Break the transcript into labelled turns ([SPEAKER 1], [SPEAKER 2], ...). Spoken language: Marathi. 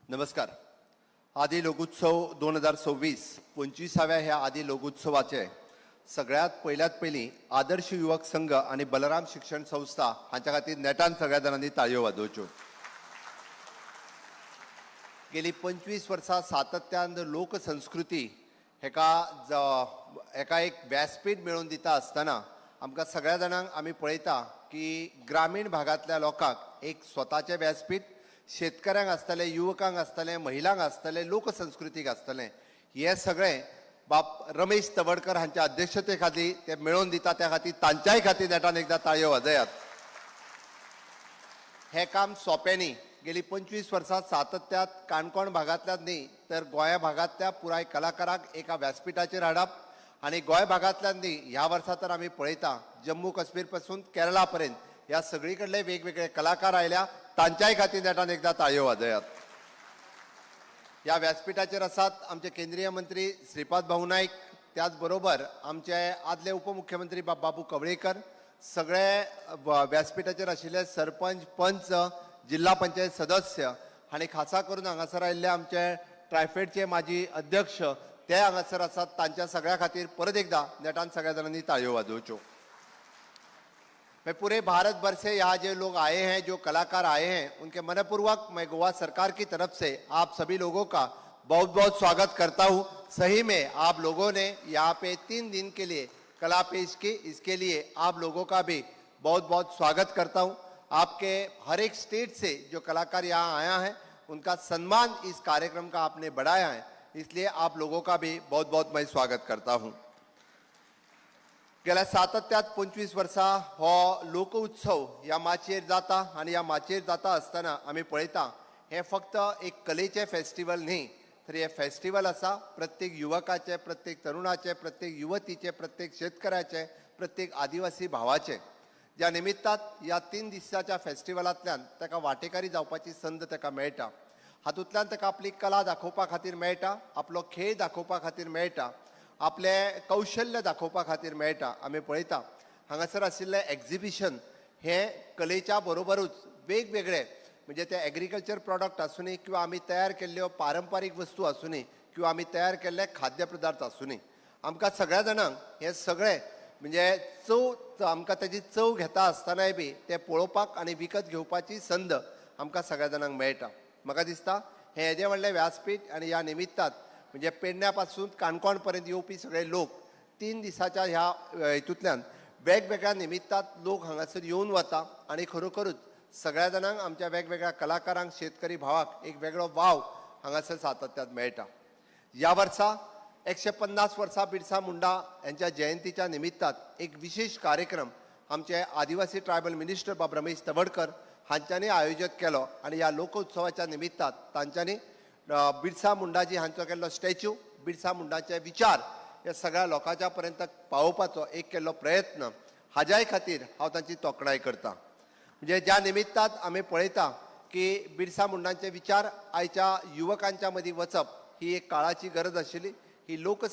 [SPEAKER 1] नमस्कार. आदी लोकोत्सव 2026 25व्या ह्या आदी लोकोत्सवाचे सगळ्यात पहिली आदर्श युवक संघ आणि बलराम शिक्षण संस्था हांच्या खातीर नेटान सगळ्या जाणांनी ताळयो वाजोवच्यो. गेली 25 वर्सां सातत्यान लोकसंस्कृती हेका एक व्यासपीठ मेळोवन दिता आसतना आमकां सगळ्या जाणांक आमी पळयता की ग्रामीण भागातल्या लोकांक एक स्वताचें व्यासपीठ, शेतकऱ्यांक आसतले, युवकांक आसतले, महिलांक आसतले, लोकसंस्कृतीक आसतले, हे सगळें बाब रमेश तवडकर हांच्या अध्यक्षते खातीर ते मेळोवन दिता. त्या खातीर तांच्याय खातीर नेटान एकदां ताळयो वाजयात. हे काम सोंपें न्ही. गेली 25 वर्सां सातत्यात काणकोण भागांतल्याच न्ही तर गोंया भागांतल्या पुराय कलाकारांक एका व्यासपीठाचेर हाडप आनी गोंय भागांतल्यान न्ही ह्या वर्सा तर आमी पळयता जम्मू काश्मीर पासून केरळा पर्यंत ह्या सगळी कडले वेगवेगळे कलाकार आयल्या. तांच्याय खातीर नेटान एकदां ताळयो वाजयात. ह्या व्यासपीठाचेर आसात आमचे केंद्रीय मंत्री श्रीपाद भाऊ नाईक, त्याच बरोबर आमचे आदले उपमुख्यमंत्री बाबू कवळेकर, सगळे व्यासपीठाचेर आशिल्ले सरपंच, पंच, जिल्हा पंचायत सदस्य आणि खासा करून हांगासर आयिल्ले आमचे ट्रायफेडचे माजी अध्यक्ष ते हांगासर आसात. तांच्या सगळ्या खातीर परत एकदा नेटान सगळ्या जाणांनी ताळयो वाजोवच्यो. मैं पूरे भारत भर से यहाँ जो लोग आए हैं, जो कलाकार आए हैं, उनके मनपूर्वक मैं गोवा सरकार की तरफ से आप सभी लोगों का बहुत बहुत स्वागत करता हूँ. सही में आप लोगों ने यहाँ पे 3 दिन के लिए कला पेश की, इसके लिए आप लोगों का भी बहुत बहुत स्वागत करता हूँ. आपके हर एक स्टेट से जो कलाकार यहाँ आया है उनका सम्मान इस कार्यक्रम का आपने बढ़ाया है, इसलिए आप लोगों का भी बहुत बहुत मैं स्वागत करता हूँ. गेल्या सातत्यात 25 वर्सां हो लोक उत्सव ह्या माचयेर जाता आनी ह्या माचयेर जाता आसतना आमी पळयता हे फक्त एक कलेचे फेस्टिवल न्ही तर हे फेस्टिवल आसा प्रत्येक युवकाचे, प्रत्येक तरुणाचे, प्रत्येक युवतीचे, प्रत्येक शेतकऱ्याचे, प्रत्येक आदिवासी भावाचे. ज्या निमित्तात ह्या 3 दिसाच्या फेस्टिवलांतल्यान ताका वांटेकारी जावपाची संद ताका मेळटा. हातूंतल्यान ताका आपली कला दाखोवपा खातीर मेळटा, आपलो खेळ दाखोवपा खातीर मेळटा, आपले कौशल्य दाखोवपा खातीर मेळटा. आमी पळयता हांगासर आशिल्ले एक्झिबिशन हे कलेच्या बरोबरूच वेगवेगळे म्हणजे ते एग्रीकल्चर प्रॉडक्ट आसूनी किंवा आमी तयार केल्ल्यो पारंपारीक वस्तू आसूनी किंवा आमी तयार केल्ले खाद्य पदार्थ आसूनी, आमकां सगळ्या जाणांक हे सगळे म्हणजे चव आमकां ताची चव घेता आसतनाय बी ते पळोवपाक आनी विकत घेवपाची संद आमकां सगळ्या जाणांक मेळटा. म्हाका दिसता हे येदें व्हडलें व्यासपीठ आनी ह्या निमित्तात म्हणजे पेडण्या पासून काणकोण पर्यंत येवपी सगळे लोक 3 दिसाच्या ह्या हितूंतल्यान वेगवेगळ्या निमित्तात लोक हांगासर येवन वता आनी खरोखरूच सगळ्या जाणांक आमच्या वेगवेगळ्या कलाकारांक, शेतकरी भावाक एक वेगळो वाव हांगासर सातत्यात मेळटा. ह्या वर्सा 150 वर्सां बिरसा मुंडा यांच्या जयंतीच्या निमित्तात एक विशेष कार्यक्रम आमचे आदिवासी ट्रायबल मिनिस्टर बाब रमेश तवडकर हांच्यांनी आयोजित केलो आनी ह्या लोकोत्सवाच्या निमित्तात तांच्यांनी बिरसा मुंडाजी हांचो केल्लो स्टॅच्यू, बिरसा मुंडाचे विचार हे सगळ्या लोकांच्या पर्यंत पावोवपाचो एक केल्लो प्रयत्न, हाज्याय खातीर हांव तांची तोखणाय करतां. म्हणजे ज्या निमित्तात आमी पळयता की बिरसा मुंडांचे विचार आयच्या युवकांच्या मदीं वचप ही एक काळाची गरज आशिल्ली. ही लोक